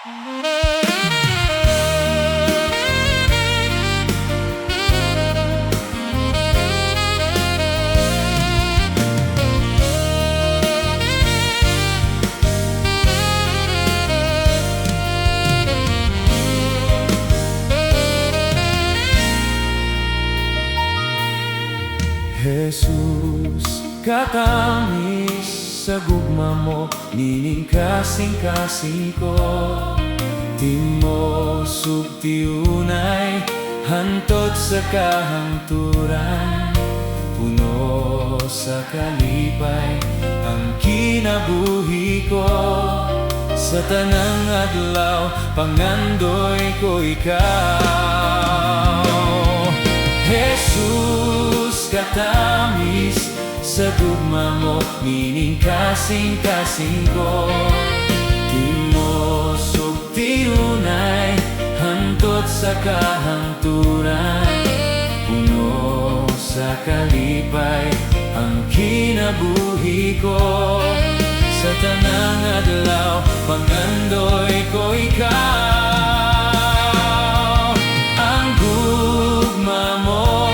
Jesus, katamis sa gugma mo, nining kasing-kasing ko. Di mo sugtiunay, hantot sa kahangturan. Puno sa kalipay ang kinabuhi ko. Sa tanang adlaw, pangandoy ko ikaw. Jesus, katamis sa gugma mo, nining kasing-kasing ko. Di mo sugtiunay, hantot sa kahangturan. Puno sa kalipay ang kinabuhi ko. Sa tanang adlaw, pangandoy ko ikaw. Ang gugma mo,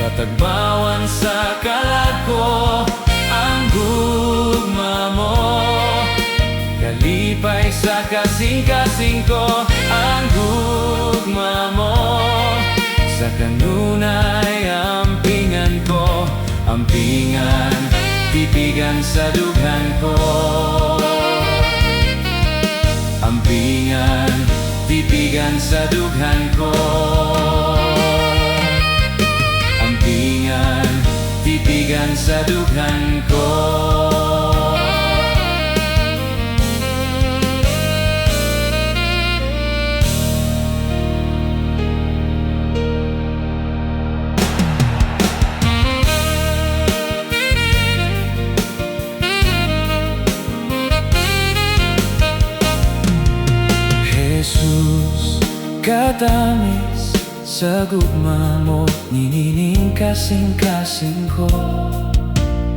katagbawan sa kalag ko. Ang gugma mo, kalipay sa kasing-kasing ko. Ang gugma mo, sa kanunay ampingan ko. Ampingan, titigan sa dughan ko. Ampingan, titigan sa dughan ko. Ampingan, titigan sa dughan ko. Jesus, katamis sa gugma mo, nining kasing-kasing ko.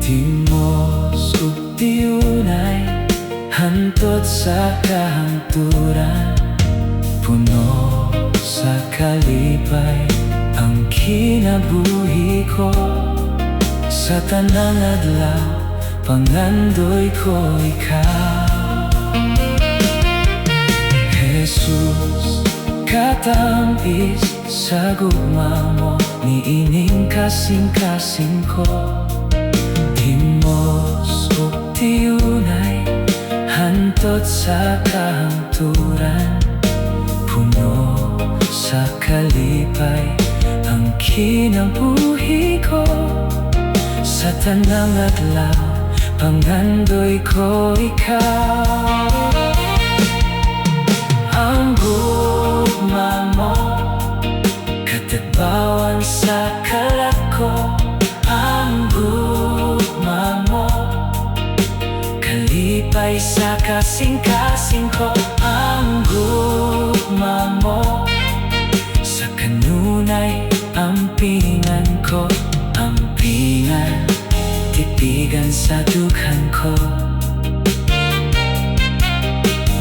Di mo sugtiunay, hantot sa kahangturan. Puno sa kalipay ang kinabuhi ko. Sa tanang adlaw, pangandoy ko ikaw. Jesus, katamis sa gugma mo, niining kasing-kasing ko. Di mo sugtiunay, hantot sa kahangturan. Puno sa kalipay ang kinabuhi ko. Sa tanang adlaw, pangandoy ko ikaw. Ang gugma mo, katagbawan sa kalag ko. Ang gugma mo, kalipay sa kasing-kasing ko. Ang gugma mo, sa kanunay ampingan ko. Ampingan, titigan sa dughan ko.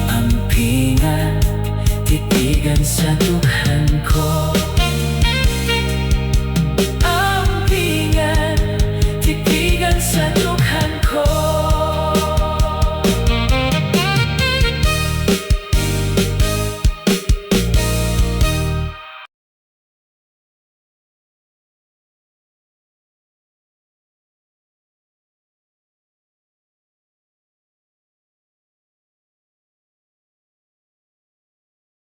Ampingan, titigan sa dughan